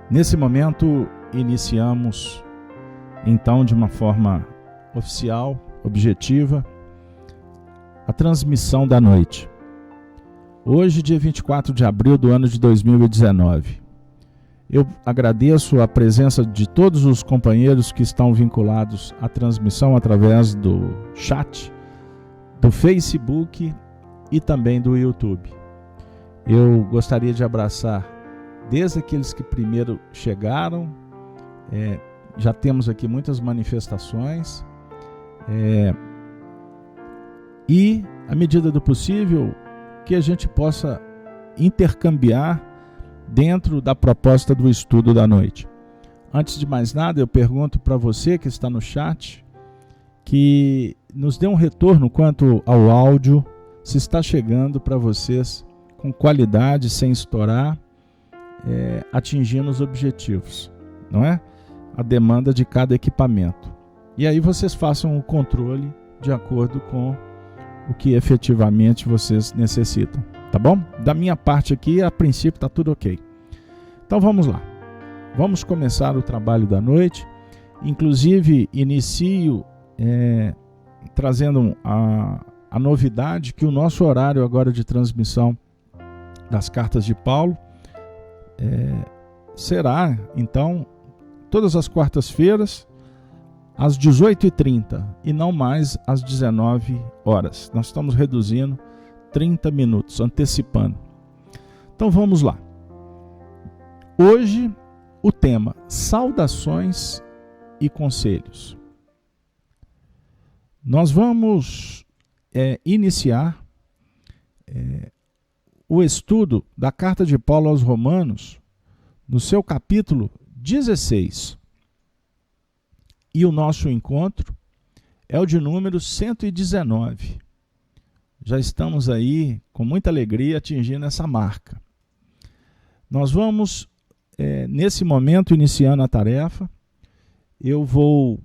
Nesse momento, iniciamos, então, de uma forma oficial, objetiva, a transmissão da noite. Hoje, dia 24 de abril do ano de 2019. Eu agradeço a presença de todos os companheiros que estão vinculados à transmissão através do chat, do Facebook e também do YouTube. Eu gostaria de abraçar desde aqueles que primeiro chegaram, já temos aqui muitas manifestações, e, à medida do possível, que a gente possa intercambiar dentro da proposta do estudo da noite. Antes de mais nada, eu pergunto para você que está no chat, que nos dê um retorno quanto ao áudio, se está chegando para vocês com qualidade, sem estourar, atingindo os objetivos, não é? A demanda de cada equipamento. E aí vocês façam o controle de acordo com o que efetivamente vocês necessitam, tá bom? Da minha parte aqui, a princípio está tudo ok. Então vamos lá. Vamos começar o trabalho da noite. Inclusive, inicio trazendo a novidade que o nosso horário agora de transmissão das cartas de Paulo será, então, todas as quartas-feiras, às 18h30 e não mais às 19 horas. Nós estamos reduzindo 30 minutos, antecipando. Então vamos lá. Hoje, o tema: saudações e conselhos. Nós vamos iniciar o estudo da carta de Paulo aos Romanos, no seu capítulo 16. E o nosso encontro é o de número 119. Já estamos aí, com muita alegria, atingindo essa marca. Nós vamos, nesse momento, iniciando a tarefa, eu vou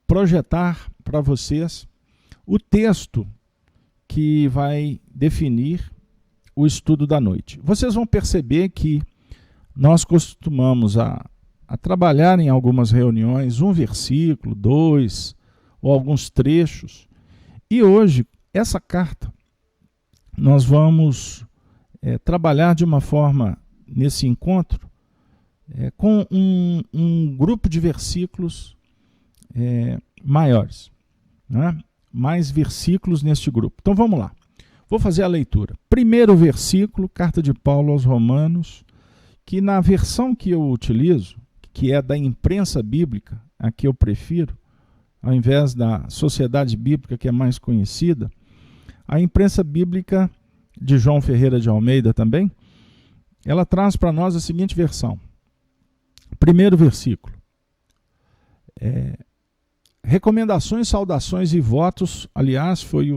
projetar para vocês o texto que vai definir o estudo da noite. Vocês vão perceber que nós costumamos a trabalhar em algumas reuniões um versículo, dois, ou alguns trechos. E hoje, essa carta, nós vamos trabalhar de uma forma, nesse encontro, com um grupo de versículos maiores, né? Mais versículos neste grupo. Então vamos lá. Vou fazer a leitura. Primeiro versículo, carta de Paulo aos Romanos, que na versão que eu utilizo, que é da imprensa bíblica, a que eu prefiro, ao invés da Sociedade Bíblica, que é mais conhecida, a imprensa bíblica de João Ferreira de Almeida também, ela traz para nós a seguinte versão. Primeiro versículo. Recomendações, saudações e votos, aliás, foi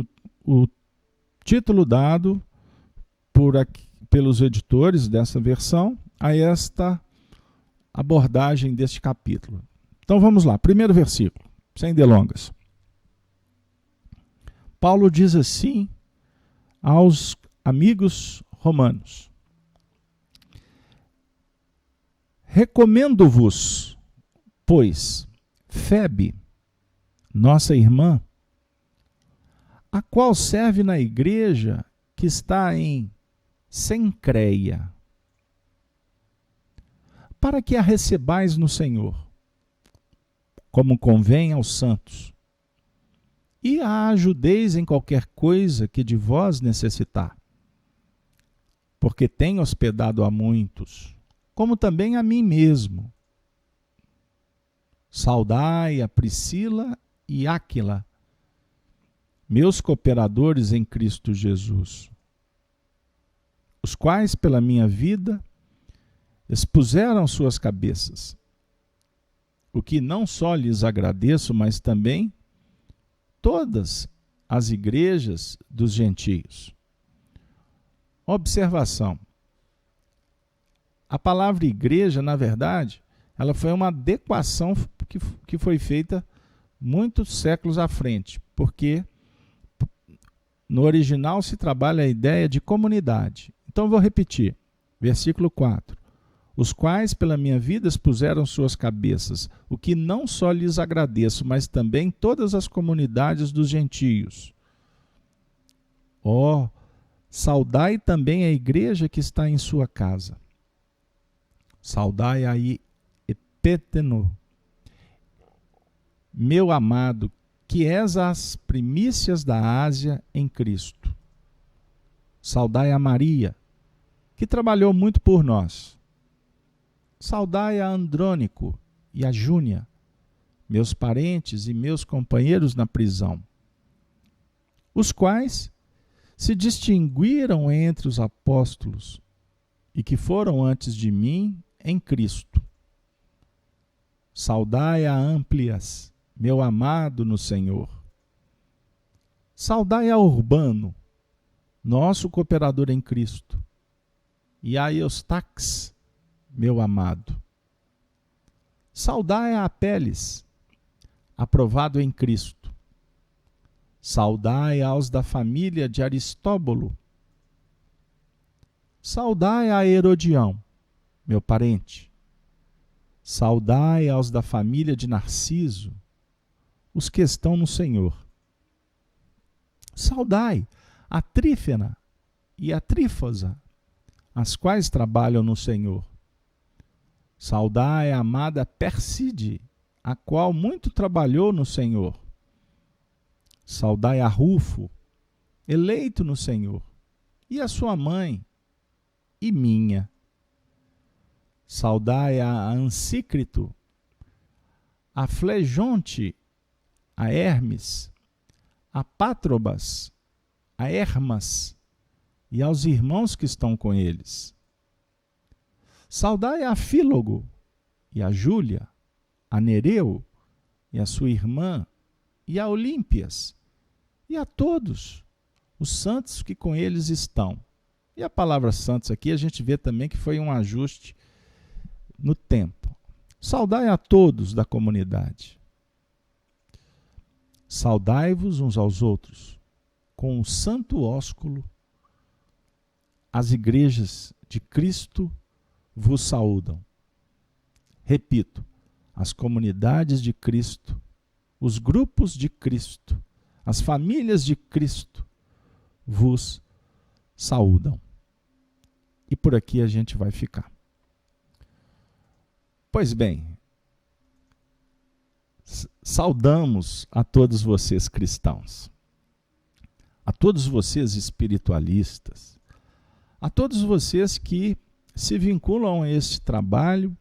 o título dado pelos editores dessa versão a esta abordagem deste capítulo. Então vamos lá, primeiro versículo, sem delongas. Paulo diz assim aos amigos romanos: recomendo-vos, pois, Febe, nossa irmã, a qual serve na igreja que está em Cencreia, para que a recebais no Senhor, como convém aos santos, e a ajudeis em qualquer coisa que de vós necessitar, porque tem hospedado a muitos, como também a mim mesmo. Saudai a Priscila e Áquila, meus cooperadores em Cristo Jesus, os quais, pela minha vida, expuseram suas cabeças, o que não só lhes agradeço, mas também todas as igrejas dos gentios. Observação. A palavra igreja, na verdade, ela foi uma adequação que foi feita muitos séculos à frente, porque no original se trabalha a ideia de comunidade. Então vou repetir, versículo 4. os quais pela minha vida expuseram suas cabeças, o que não só lhes agradeço, mas também todas as comunidades dos gentios. Ó, saudai também a igreja que está em sua casa. Saudai aí Epéteno, meu amado, que és as primícias da Ásia em Cristo. Saudai a Maria, que trabalhou muito por nós. Saudai a Andrônico e a Júnia, meus parentes e meus companheiros na prisão, os quais se distinguiram entre os apóstolos e que foram antes de mim em Cristo. Saudai a Amplias, meu amado no Senhor. Saudai a Urbano, nosso cooperador em Cristo, e a Eustaques, meu amado. Saudai a Apeles, aprovado em Cristo. Saudai aos da família de Aristóbulo. Saudai a Herodião, meu parente. Saudai aos da família de Narciso, os que estão no Senhor. Saudai a Trífena e a Trífosa, as quais trabalham no Senhor. Saudai a amada Perside, a qual muito trabalhou no Senhor. Saudai a Rufo, eleito no Senhor, e a sua mãe, e minha. Saudai a Ansícrito, a Flegonte, a Hermes, a Pátrobas, a Hermas, e aos irmãos que estão com eles. Saudai a Fílogo, e a Júlia, a Nereu, e a sua irmã, e a Olímpias, e a todos os santos que com eles estão. E a palavra santos aqui a gente vê também que foi um ajuste no tempo. Saudai a todos da comunidade. Saudai-vos uns aos outros, com o santo ósculo. As igrejas de Cristo vos saúdam. Repito, as comunidades de Cristo, os grupos de Cristo, as famílias de Cristo vos saúdam. E por aqui a gente vai ficar. Pois bem, saudamos a todos vocês cristãos, a todos vocês espiritualistas, a todos vocês que se vinculam a este trabalho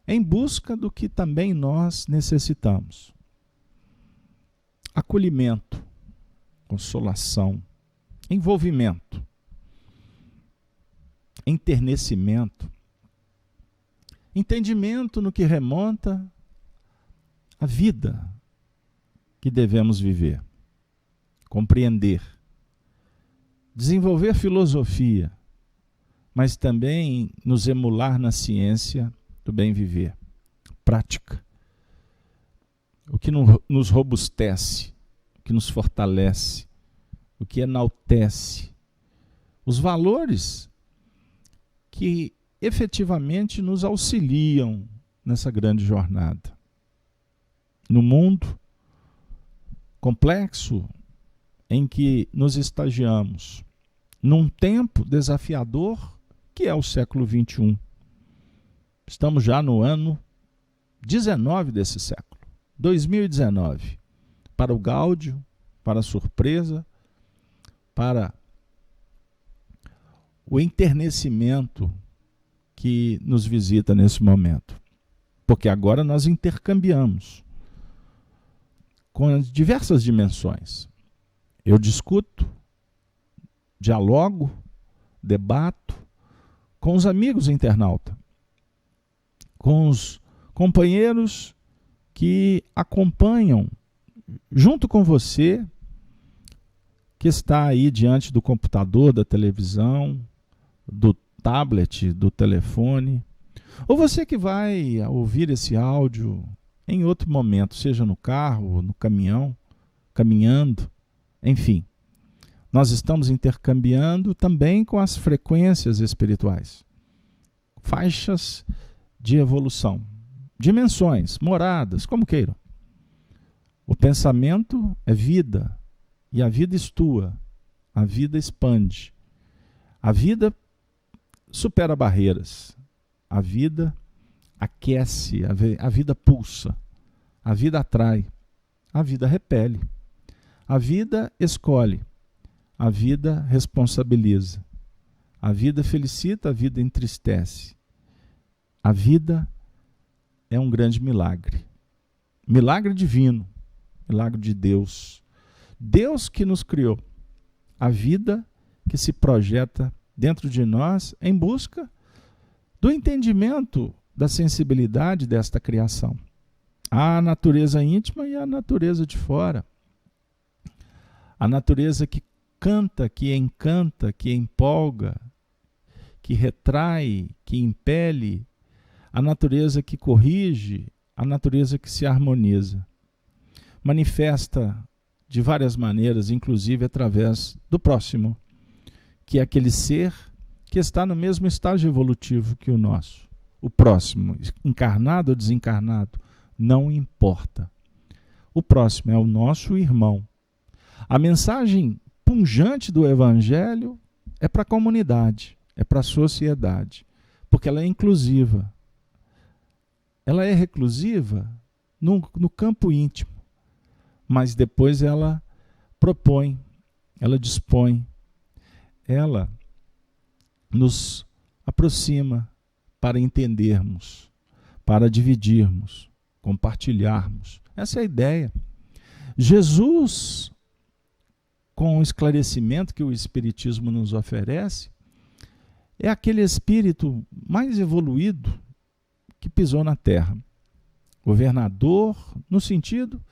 em busca do que também nós necessitamos. Acolhimento, consolação, envolvimento, enternecimento, entendimento no que remonta à vida que devemos viver, compreender, desenvolver filosofia, mas também nos emular na ciência do bem viver, prática, o que nos robustece, o que nos fortalece, o que enaltece, os valores que efetivamente nos auxiliam nessa grande jornada. No mundo complexo em que nos estagiamos, num tempo desafiador que é o século XXI. Estamos já no ano 19 desse século, 2019, para o gáudio, para a surpresa, para o enternecimento que nos visita nesse momento. Porque agora nós intercambiamos com as diversas dimensões. Eu discuto, dialogo, debato com os amigos internautas, com os companheiros que acompanham junto com você, que está aí diante do computador, da televisão, do tablet, do telefone, ou você que vai ouvir esse áudio em outro momento, seja no carro, no caminhão, caminhando, enfim. Nós estamos intercambiando também com as frequências espirituais, faixas de evolução, dimensões, moradas, como queiram. O pensamento é vida, e a vida estua, a vida expande, a vida supera barreiras, a vida aquece, a vida pulsa, a vida atrai, a vida repele, a vida escolhe, a vida responsabiliza, a vida felicita, a vida entristece. A vida é um grande milagre, milagre divino, milagre de Deus. Deus que nos criou, a vida que se projeta dentro de nós em busca do entendimento da sensibilidade desta criação. Há a natureza íntima e a natureza de fora. A natureza que canta, que encanta, que empolga, que retrai, que impele, a natureza que corrige, a natureza que se harmoniza. Manifesta de várias maneiras, inclusive através do próximo, que é aquele ser que está no mesmo estágio evolutivo que o nosso. O próximo, encarnado ou desencarnado, não importa. O próximo é o nosso irmão. A mensagem pungente do Evangelho é para a comunidade, é para a sociedade, porque ela é inclusiva. Ela é reclusiva no campo íntimo, mas depois ela propõe, ela dispõe, ela nos aproxima para entendermos, para dividirmos, compartilharmos. Essa é a ideia. Jesus, com o esclarecimento que o Espiritismo nos oferece, é aquele espírito mais evoluído que pisou na terra. Governador, no sentido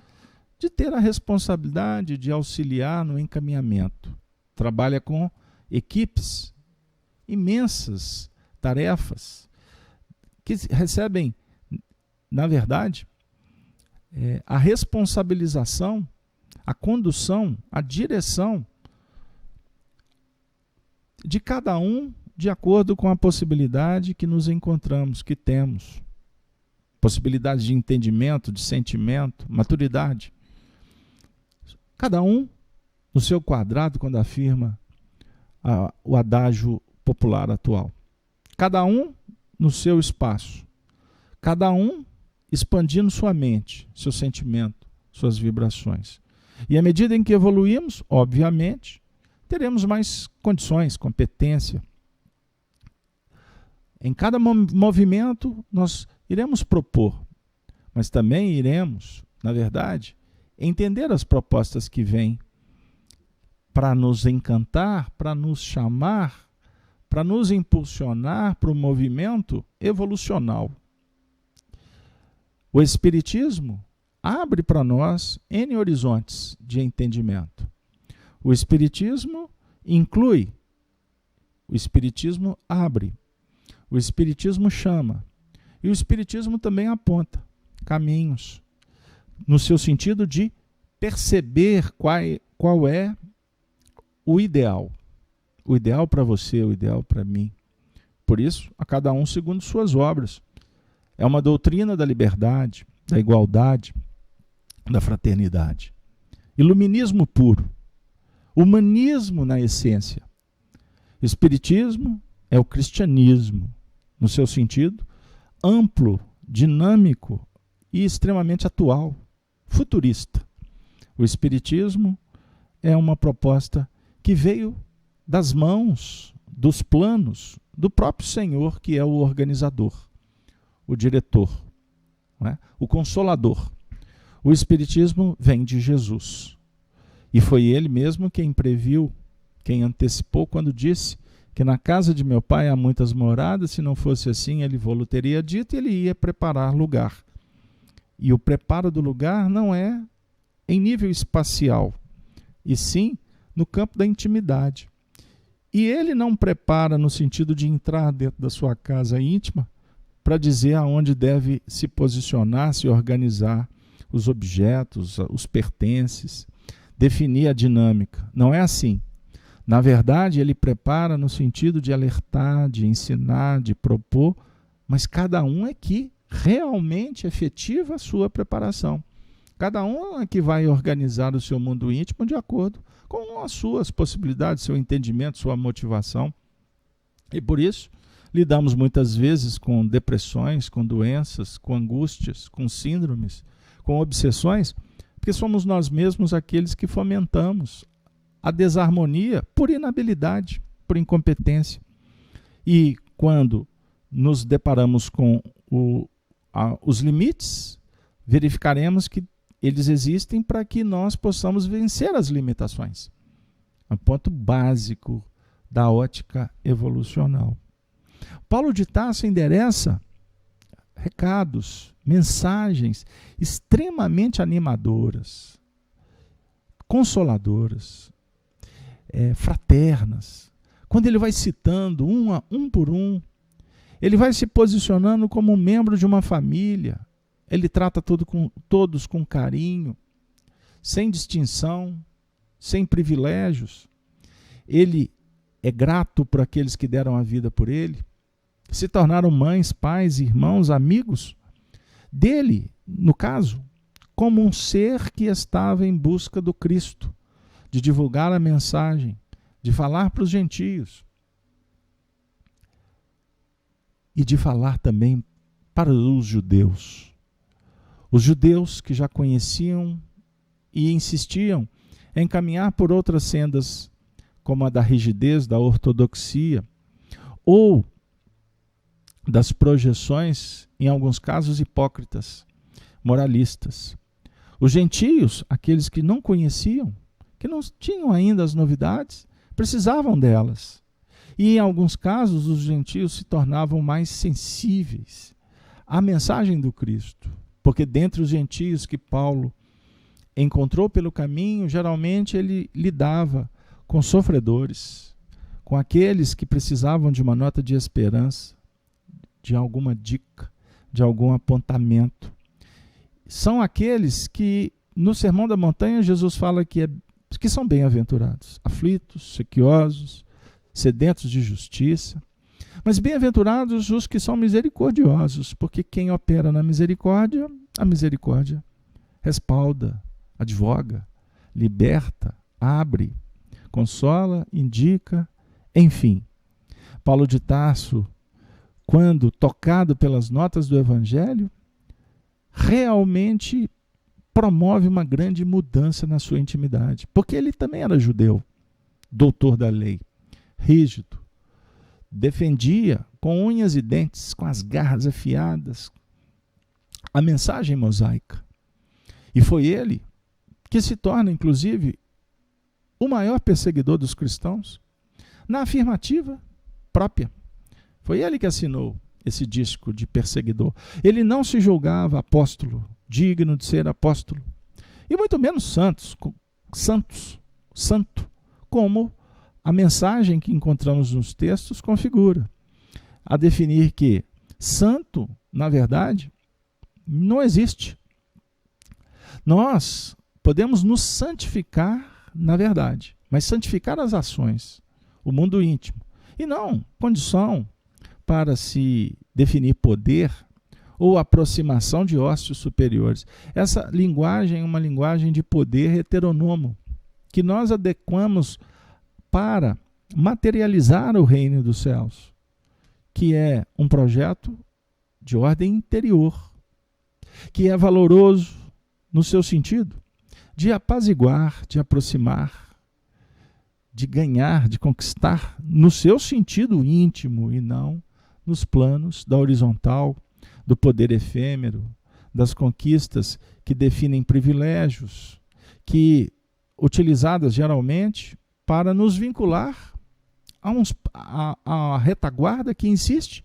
de ter a responsabilidade de auxiliar no encaminhamento. Trabalha com equipes, imensas tarefas, que recebem, na verdade, a responsabilização, a condução, a direção de cada um de acordo com a possibilidade que nos encontramos, que temos. Possibilidade de entendimento, de sentimento, maturidade. Cada um no seu quadrado, quando afirma o adágio popular atual. Cada um no seu espaço. Cada um expandindo sua mente, seu sentimento, suas vibrações. E à medida em que evoluímos, obviamente, teremos mais condições, competência. Em cada movimento, nós iremos propor, mas também iremos, na verdade, entender as propostas que vêm para nos encantar, para nos chamar, para nos impulsionar para o movimento evolucional. O Espiritismo abre para nós N horizontes de entendimento. O Espiritismo inclui, o Espiritismo abre, o Espiritismo chama, e o Espiritismo também aponta caminhos, no seu sentido de perceber qual é o ideal para você, o ideal para mim. Por isso, a cada um segundo suas obras. É uma doutrina da liberdade, da igualdade, da fraternidade. Iluminismo puro. Humanismo na essência. Espiritismo é o cristianismo, no seu sentido amplo, dinâmico e extremamente atual, futurista. O Espiritismo é uma proposta que veio das mãos, dos planos do próprio Senhor, que é o organizador, o diretor, não é? O consolador. O Espiritismo vem de Jesus. E foi ele mesmo quem previu, quem antecipou quando disse que na casa de meu pai há muitas moradas, se não fosse assim, ele vô-lo teria dito, e ele ia preparar lugar. E o preparo do lugar não é em nível espacial, e sim no campo da intimidade. E ele não prepara no sentido de entrar dentro da sua casa íntima para dizer aonde deve se posicionar, se organizar os objetos, os pertences, definir a dinâmica. Não é assim. Na verdade, ele prepara no sentido de alertar, de ensinar, de propor mas cada um é que realmente efetiva a sua preparação. Cada um é que vai organizar o seu mundo íntimo de acordo com as suas possibilidades, seu entendimento, sua motivação. E por isso, lidamos muitas vezes com depressões, com doenças, com angústias, com síndromes, com obsessões, porque somos nós mesmos aqueles que fomentamos a desarmonia por inabilidade, por incompetência. E quando nos deparamos com os limites, verificaremos que eles existem para que nós possamos vencer as limitações. É um ponto básico da ótica evolucional. Paulo de Tarso endereça recados, mensagens extremamente animadoras, consoladoras, fraternas. Quando ele vai citando um por um, ele vai se posicionando como um membro de uma família. Ele trata todos com carinho, sem distinção, sem privilégios. Ele é grato por aqueles que deram a vida por ele, se tornaram mães, pais, irmãos, amigos dele, no caso, como um ser que estava em busca do Cristo, de divulgar a mensagem, de falar para os gentios e de falar também para os judeus. Os judeus que já conheciam e insistiam em caminhar por outras sendas, como a da rigidez, da ortodoxia, ou das projeções, em alguns casos hipócritas, moralistas. Os gentios, aqueles que não conheciam, que não tinham ainda as novidades, precisavam delas. E em alguns casos os gentios se tornavam mais sensíveis à mensagem do Cristo, porque dentre os gentios que Paulo encontrou pelo caminho, geralmente ele lidava com sofredores, com aqueles que precisavam de uma nota de esperança, de alguma dica, de algum apontamento. São aqueles que, no Sermão da Montanha, Jesus fala que são bem-aventurados, aflitos, sequiosos, sedentos de justiça. Mas bem-aventurados os que são misericordiosos, porque quem opera na misericórdia, a misericórdia respalda, advoga, liberta, abre, consola, indica, enfim. Paulo de Tarso, quando tocado pelas notas do Evangelho, realmente promove uma grande mudança na sua intimidade, porque ele também era judeu, doutor da lei, rígido, defendia com unhas e dentes, com as garras afiadas, a mensagem mosaica. E foi ele que se torna, inclusive, o maior perseguidor dos cristãos, na afirmativa própria. Foi ele que assinou esse disco de perseguidor. Ele não se julgava apóstolo, digno de ser apóstolo, e muito menos santo, como a mensagem que encontramos nos textos configura, a definir que santo, na verdade, não existe. Nós podemos nos santificar na verdade, mas santificar as ações, o mundo íntimo, e não condição para se definir poder ou aproximação de ócios superiores. Essa linguagem é uma linguagem de poder heteronomo, que nós adequamos para materializar o reino dos céus, que é um projeto de ordem interior, que é valoroso no seu sentido de apaziguar, de aproximar, de ganhar, de conquistar no seu sentido íntimo e não nos planos da horizontal, do poder efêmero, das conquistas que definem privilégios, que utilizadas geralmente para nos vincular a retaguarda que insiste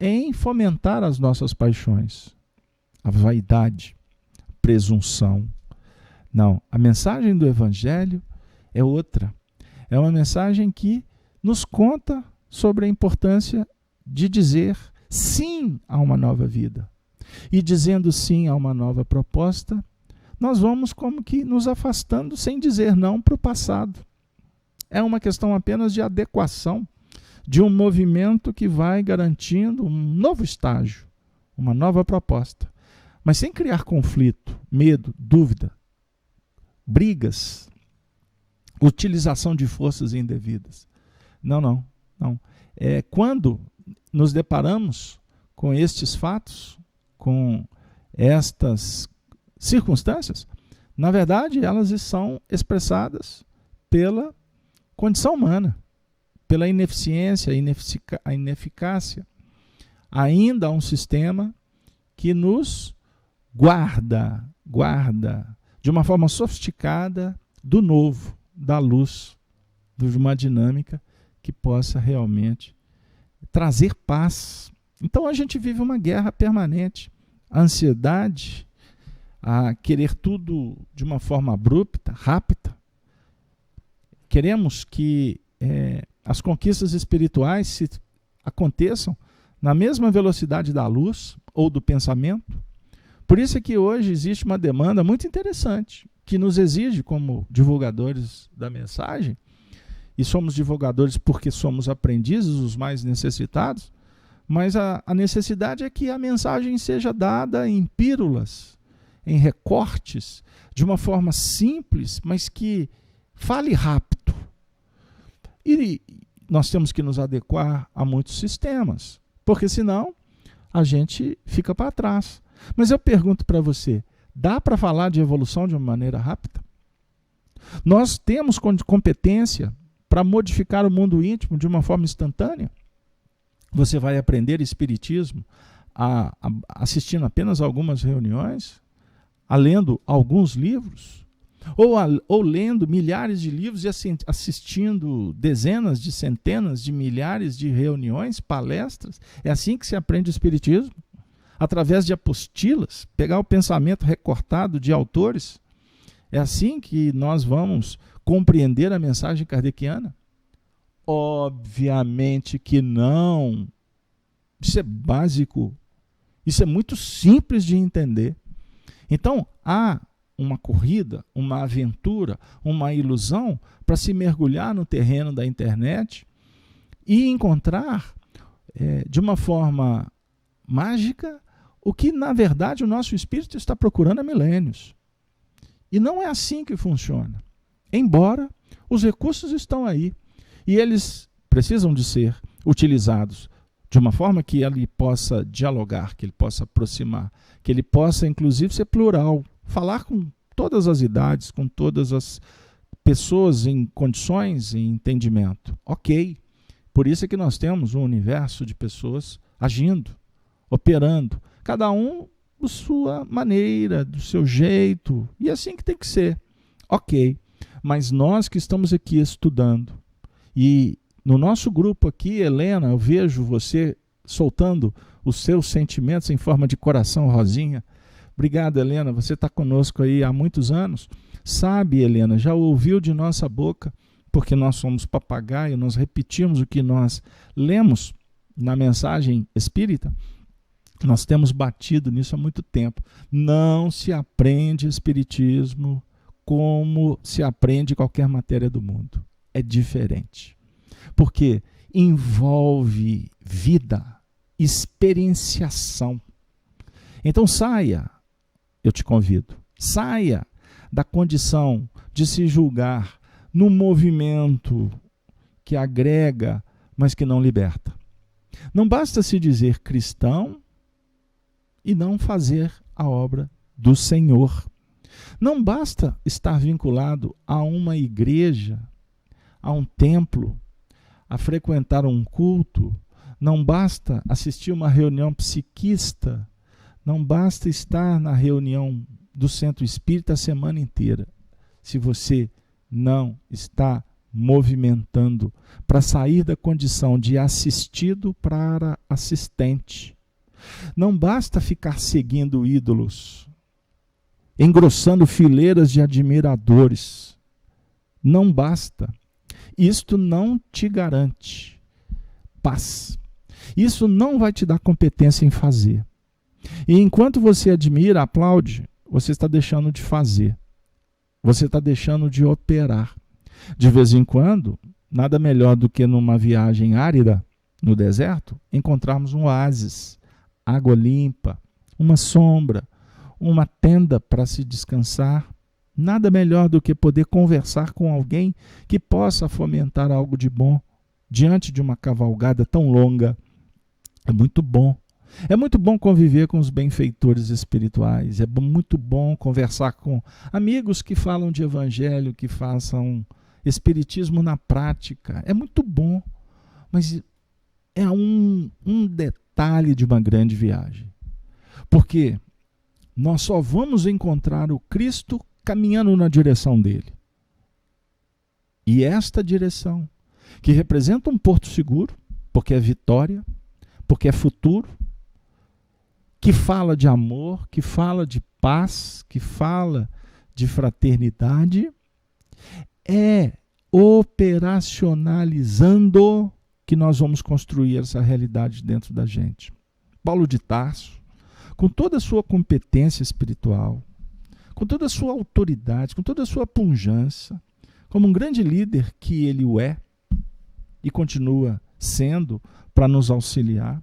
em fomentar as nossas paixões, a vaidade, a presunção. Não, a mensagem do Evangelho é outra. É uma mensagem que nos conta sobre a importância de dizer sim a uma nova vida. E dizendo sim a uma nova proposta, nós vamos como que nos afastando sem dizer não para o passado. É uma questão apenas de adequação de um movimento que vai garantindo um novo estágio, uma nova proposta, mas sem criar conflito, medo, dúvida, brigas, utilização de forças indevidas. Não. Quando nos deparamos com estes fatos, com estas circunstâncias, na verdade, elas são expressadas pela condição humana, pela ineficiência, a ineficácia. Ainda há um sistema que nos guarda de uma forma sofisticada do novo, da luz, de uma dinâmica que possa realmente trazer paz. Então a gente vive uma guerra permanente, a ansiedade, a querer tudo de uma forma abrupta, rápida. Queremos que as conquistas espirituais aconteçam na mesma velocidade da luz ou do pensamento. Por isso é que hoje existe uma demanda muito interessante, que nos exige, como divulgadores da mensagem, e somos divulgadores porque somos aprendizes, os mais necessitados, mas a necessidade é que a mensagem seja dada em pílulas, em recortes, de uma forma simples, mas que fale rápido. E nós temos que nos adequar a muitos sistemas, porque senão a gente fica para trás. Mas eu pergunto para você, dá para falar de evolução de uma maneira rápida? Nós temos competência para modificar o mundo íntimo de uma forma instantânea? Você vai aprender espiritismo assistindo apenas algumas reuniões, lendo alguns livros, ou lendo milhares de livros e assistindo dezenas de centenas de milhares de reuniões, palestras? É assim que se aprende o espiritismo? Através de apostilas, pegar o pensamento recortado de autores? É assim que nós vamos compreender a mensagem kardeciana? Obviamente que não. Isso é básico. Isso é muito simples de entender. Então, há uma corrida, uma aventura, uma ilusão para se mergulhar no terreno da internet e encontrar de uma forma mágica o que, na verdade, o nosso espírito está procurando há milênios. E não é assim que funciona. Embora os recursos estão aí e eles precisam de ser utilizados de uma forma que ele possa dialogar, que ele possa aproximar, que ele possa, inclusive, ser plural, falar com todas as idades, com todas as pessoas em condições e entendimento. Ok. Por isso é que nós temos um universo de pessoas agindo, operando, cada um da sua maneira, do seu jeito, e é assim que tem que ser. Ok. Mas nós que estamos aqui estudando, e no nosso grupo aqui, Helena, eu vejo você soltando os seus sentimentos em forma de coração rosinha. Obrigado, Helena, você está conosco aí há muitos anos. Sabe, Helena, já ouviu de nossa boca, porque nós somos papagaio, nós repetimos o que nós lemos na mensagem espírita. Nós temos batido nisso há muito tempo. Não se aprende espiritismo como se aprende qualquer matéria do mundo. É diferente. Porque envolve vida, experienciação. Então saia, eu te convido, saia da condição de se julgar num movimento que agrega, mas que não liberta. Não basta se dizer cristão e não fazer a obra do Senhor. Não basta estar vinculado a uma igreja, a um templo, a frequentar um culto, não basta assistir uma reunião psiquista, não basta estar na reunião do Centro Espírita a semana inteira, se você não está movimentando para sair da condição de assistido para assistente. Não basta ficar seguindo ídolos, engrossando fileiras de admiradores. Não basta. Isto não te garante paz. Isso não vai te dar competência em fazer. E enquanto você admira, aplaude, você está deixando de fazer. Você está deixando de operar. De vez em quando, nada melhor do que numa viagem árida no deserto, encontrarmos um oásis, água limpa, uma sombra, uma tenda para se descansar. Nada melhor do que poder conversar com alguém que possa fomentar algo de bom diante de uma cavalgada tão longa. É muito bom. É muito bom conviver com os benfeitores espirituais. É muito bom conversar com amigos que falam de evangelho, que façam espiritismo na prática. É muito bom. Mas é um detalhe de uma grande viagem. Porque nós só vamos encontrar o Cristo caminhando na direção dele. E esta direção, que representa um porto seguro, porque é vitória, porque é futuro, que fala de amor, que fala de paz, que fala de fraternidade, é operacionalizando que nós vamos construir essa realidade dentro da gente. Paulo de Tarso, com toda a sua competência espiritual, com toda a sua autoridade, com toda a sua pujança, como um grande líder que ele o é e continua sendo para nos auxiliar,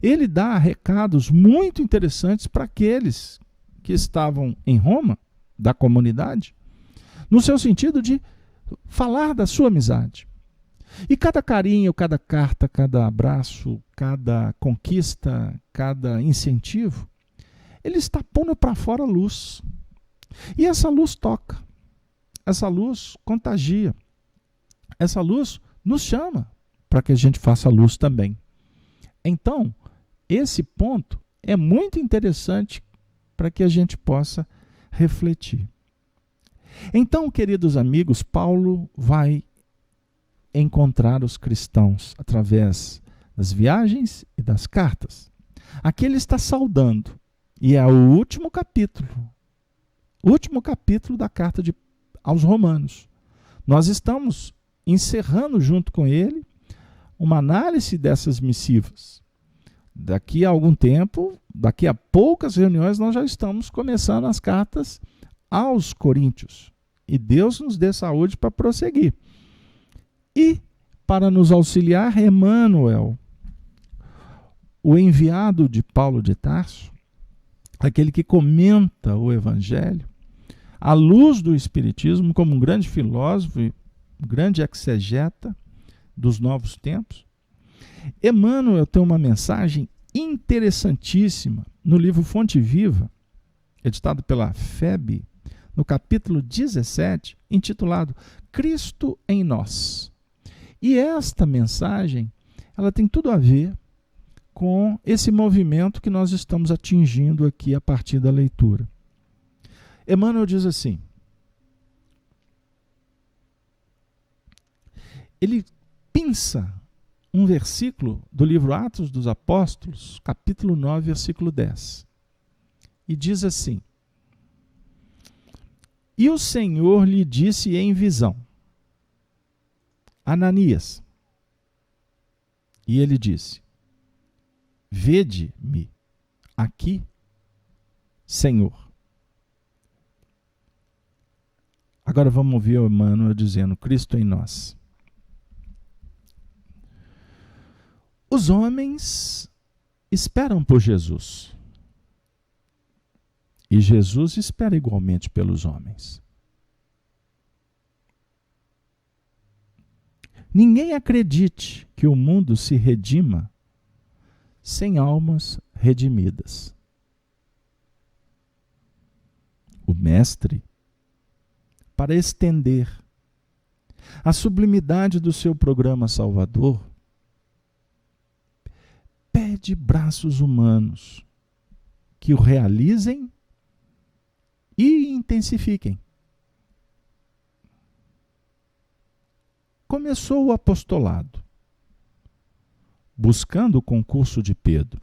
ele dá recados muito interessantes para aqueles que estavam em Roma, da comunidade, no seu sentido de falar da sua amizade. E cada carinho, cada carta, cada abraço, cada conquista, cada incentivo, ele está pondo para fora a luz. E essa luz toca, essa luz contagia, essa luz nos chama para que a gente faça luz também. Então, esse ponto é muito interessante para que a gente possa refletir. Então, queridos amigos, Paulo vai encontrar os cristãos através das viagens e das cartas. Aqui ele está saudando, e é o último capítulo da carta aos Romanos. Nós estamos encerrando junto com ele uma análise dessas missivas. Daqui a algum tempo, daqui a poucas reuniões, nós já estamos começando as cartas aos Coríntios. E Deus nos dê saúde para prosseguir. E, para nos auxiliar, Emmanuel, o enviado de Paulo de Tarso, aquele que comenta o Evangelho, à luz do Espiritismo, como um grande filósofo, um grande exegeta dos novos tempos, Emmanuel tem uma mensagem interessantíssima no livro Fonte Viva, editado pela FEB, no capítulo 17, intitulado Cristo em Nós. E esta mensagem, ela tem tudo a ver com esse movimento que nós estamos atingindo aqui a partir da leitura. Emmanuel diz assim, ele pinça um versículo do livro Atos dos Apóstolos, capítulo 9, versículo 10. E diz assim: E o Senhor lhe disse em visão, Ananias. E ele disse, Vede-me aqui, Senhor. Agora vamos ouvir o Emmanuel dizendo, Cristo em nós. Os homens esperam por Jesus. E Jesus espera igualmente pelos homens. Ninguém acredite que o mundo se redima sem almas redimidas. O Mestre, para estender a sublimidade do seu programa salvador, pede braços humanos que o realizem e intensifiquem. Começou o apostolado, buscando o concurso de Pedro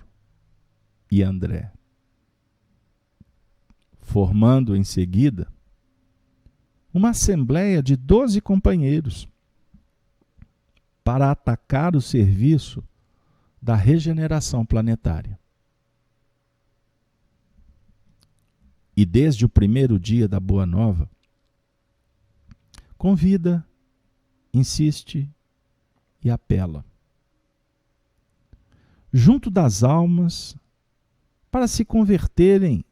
e André, formando em seguida uma assembleia de 12 companheiros para atacar o serviço da regeneração planetária. E desde o primeiro dia da Boa Nova, convida insiste e apela. Junto das almas, para se converterem,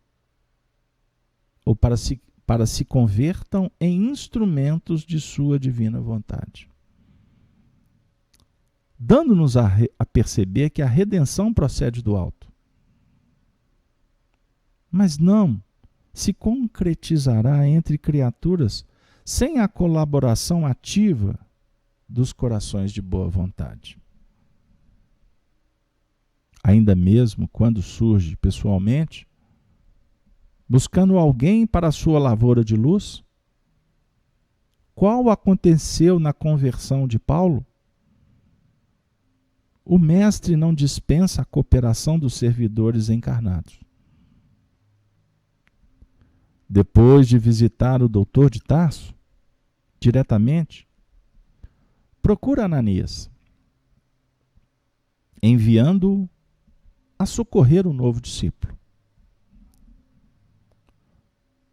ou para se convertam em instrumentos de sua divina vontade. Dando-nos a perceber que a redenção procede do alto. Mas não se concretizará entre criaturas sem a colaboração ativa dos corações de boa vontade. Ainda mesmo quando surge pessoalmente, buscando alguém para a sua lavoura de luz, qual aconteceu na conversão de Paulo? O mestre não dispensa a cooperação dos servidores encarnados. Depois de visitar o doutor de Tarso, diretamente, procura Ananias, enviando-o a socorrer o novo discípulo.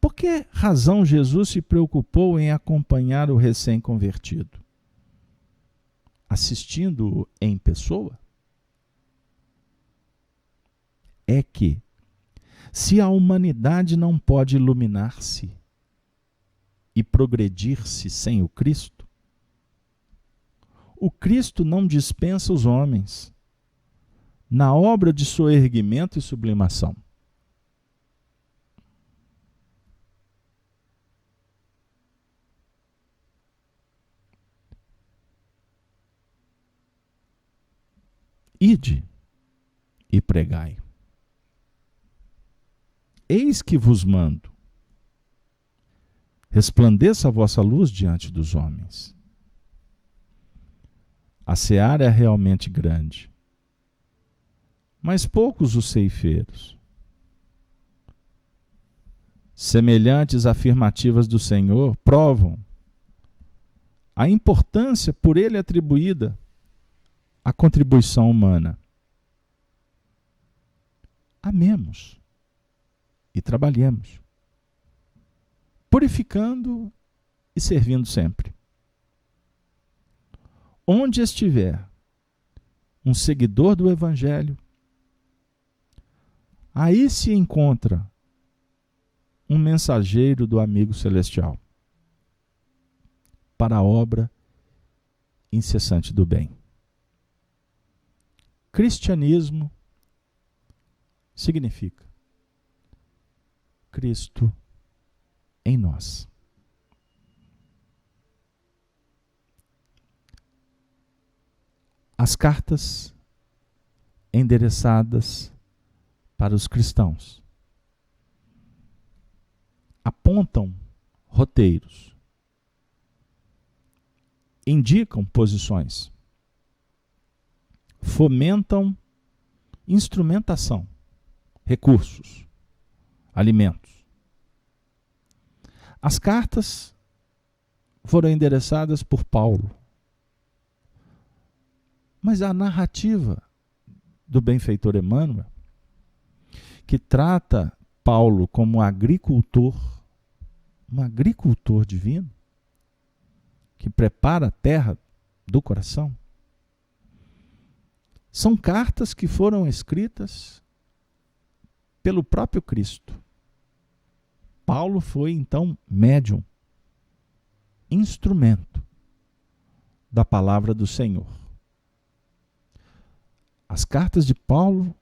Por que razão Jesus se preocupou em acompanhar o recém-convertido? Assistindo-o em pessoa? É que, se a humanidade não pode iluminar-se e progredir-se sem o Cristo não dispensa os homens na obra de soerguimento e sublimação. Ide e pregai. Eis que vos mando. Resplandeça a vossa luz diante dos homens. A seara é realmente grande, mas poucos os ceifeiros. Semelhantes afirmativas do Senhor provam a importância por ele atribuída à contribuição humana. Amemos e trabalhemos, purificando e servindo sempre. Onde estiver um seguidor do Evangelho, aí se encontra um mensageiro do amigo celestial para a obra incessante do bem. Cristianismo significa Cristo em nós. As cartas endereçadas para os cristãos apontam roteiros, indicam posições, fomentam instrumentação, recursos, alimentos. As cartas foram endereçadas por Paulo, mas a narrativa do benfeitor Emmanuel, que trata Paulo como um agricultor divino, que prepara a terra do coração, são cartas que foram escritas pelo próprio Cristo. Paulo foi, então, médium, instrumento da palavra do Senhor. As cartas de Paulo,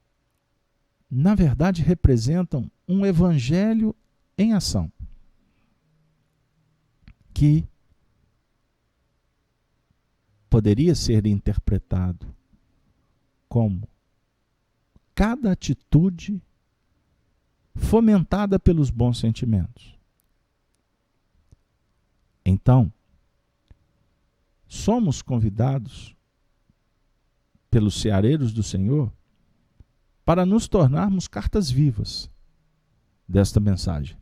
na verdade, representam um evangelho em ação, que poderia ser interpretado como cada atitude fomentada pelos bons sentimentos. Então, somos convidados pelos ceareiros do Senhor para nos tornarmos cartas vivas desta mensagem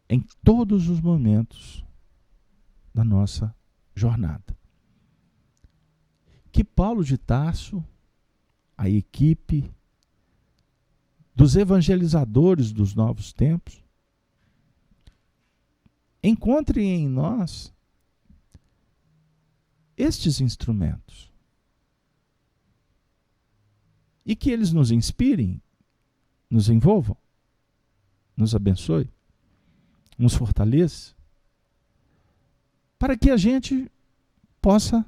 em todos os momentos da nossa jornada. Que Paulo de Tarso, a equipe dos evangelizadores dos novos tempos, encontrem em nós estes instrumentos. E que eles nos inspirem, nos envolvam, nos abençoe, nos fortaleça, para que a gente possa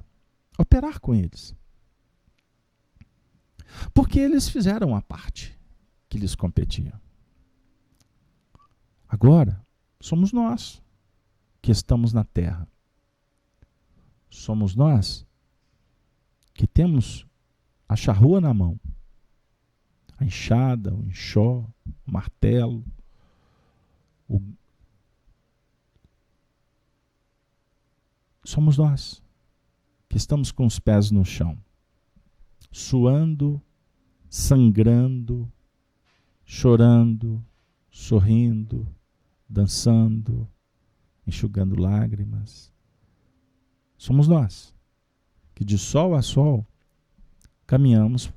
operar com eles. Porque eles fizeram a parte que lhes competia. Agora, somos nós que estamos na terra. Somos nós que temos a charrua na mão, a enxada, o enxó, o martelo, somos nós que estamos com os pés no chão, suando, sangrando, chorando, sorrindo, dançando, enxugando lágrimas. Somos nós que de sol a sol caminhamos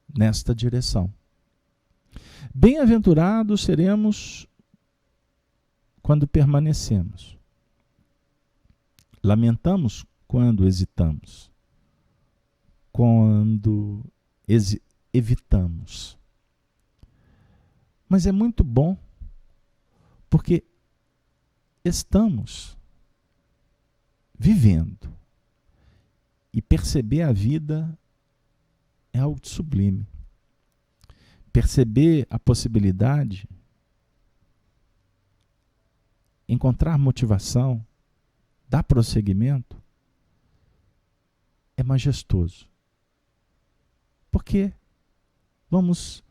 nesta direção. Bem-aventurados seremos quando permanecemos. Lamentamos quando hesitamos, quando evitamos. Mas é muito bom, porque estamos vivendo. E perceber a vida é algo sublime. Perceber a possibilidade, encontrar motivação, dar prosseguimento, é majestoso. Porque vamos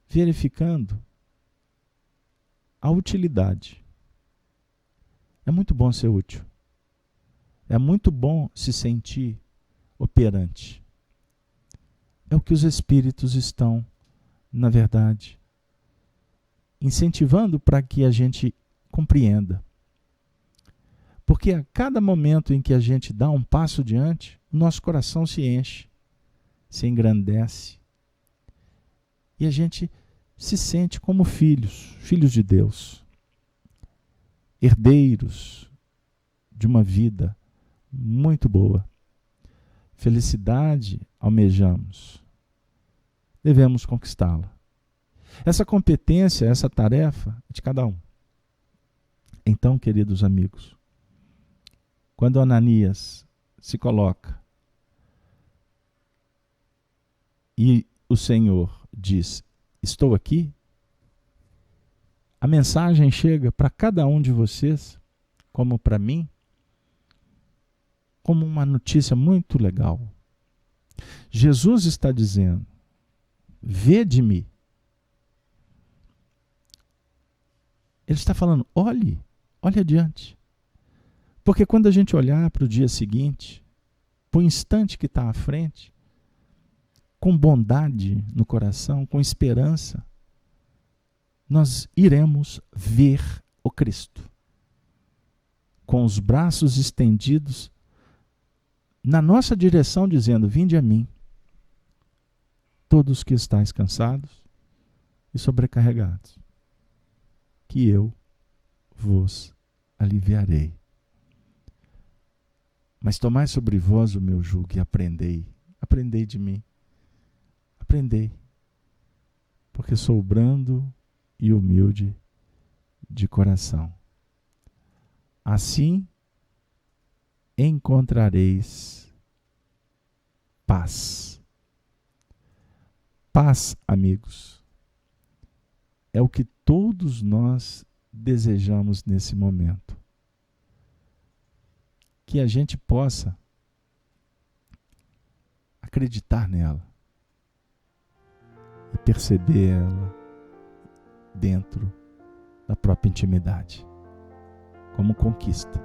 verificando a utilidade. É muito bom ser útil. É muito bom se sentir operante. É o que os espíritos estão, na verdade, incentivando para que a gente compreenda. Porque a cada momento em que a gente dá um passo adiante, o nosso coração se enche, se engrandece. E a gente se sente como filhos de Deus, herdeiros de uma vida muito boa. Felicidade almejamos, devemos conquistá-la. Essa competência, essa tarefa é de cada um. Então, queridos amigos, quando Ananias se coloca e o Senhor diz, estou aqui, a mensagem chega para cada um de vocês, como para mim, como uma notícia muito legal. Jesus está dizendo, vede-me. Ele está falando, olhe adiante. Porque quando a gente olhar para o dia seguinte, para o instante que está à frente, com bondade no coração, com esperança, nós iremos ver o Cristo. Com os braços estendidos na nossa direção, dizendo, vinde a mim, todos que estáis cansados e sobrecarregados, que eu vos aliviarei. Mas tomai sobre vós o meu jugo e aprendei de mim, aprendei, porque sou brando e humilde de coração. Assim encontrareis paz. Paz, amigos, é o que todos nós desejamos nesse momento. Que a gente possa acreditar nela e perceber ela dentro da própria intimidade, como conquista.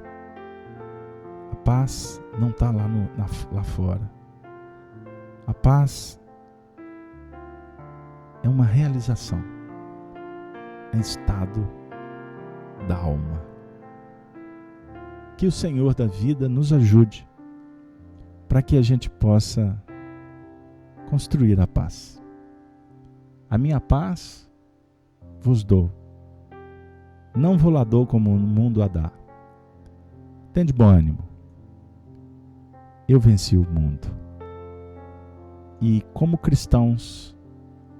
A paz não está lá fora. A paz é uma realização, é estado da alma. Que o Senhor da vida nos ajude para que a gente possa construir a paz. A minha paz vos dou, não vou lá dou como o mundo a dá. Tende bom ânimo. eu venci o mundo. E como cristãos,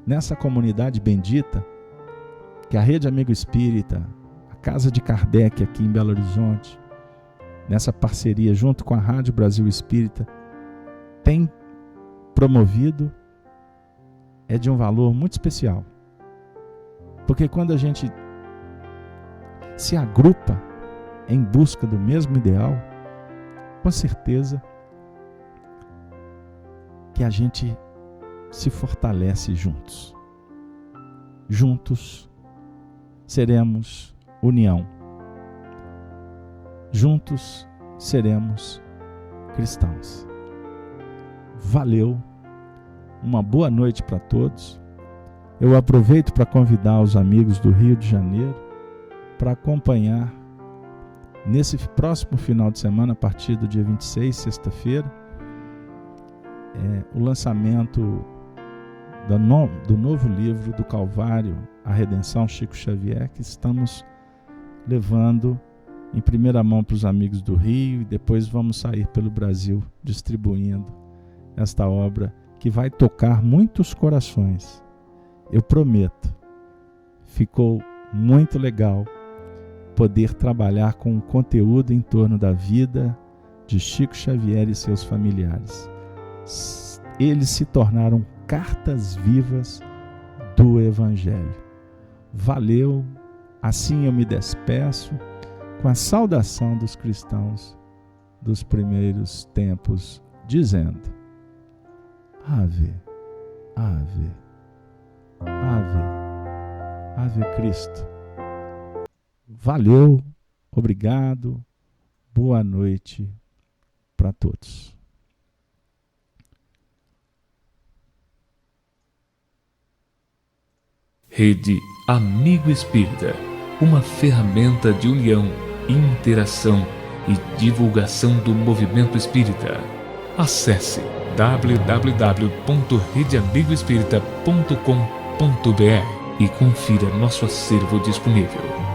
nessa comunidade bendita, que é a Rede Amigo Espírita, a Casa de Kardec aqui em Belo Horizonte, nessa parceria junto com a Rádio Brasil Espírita, tem promovido, é de um valor muito especial. Porque quando a gente se agrupa em busca do mesmo ideal, com certeza que a gente se fortalece juntos. Juntos seremos união. Juntos seremos cristãos. Valeu, uma boa noite para todos. Eu aproveito para convidar os amigos do Rio de Janeiro para acompanhar nesse próximo final de semana, a partir do dia 26, sexta-feira, o lançamento do novo livro do Calvário, A Redenção, Chico Xavier, que estamos levando em primeira mão para os amigos do Rio, e depois vamos sair pelo Brasil distribuindo esta obra que vai tocar muitos corações. Eu prometo. Ficou muito legal poder trabalhar com o conteúdo em torno da vida de Chico Xavier e seus familiares. Eles se tornaram cartas vivas do Evangelho. Valeu, assim eu me despeço com a saudação dos cristãos dos primeiros tempos, dizendo: Ave, Ave, Ave, Ave Cristo. Valeu, obrigado, boa noite para todos. Rede Amigo Espírita, uma ferramenta de união, interação e divulgação do movimento espírita. Acesse www.redeamigoespírita.com.br e confira nosso acervo disponível.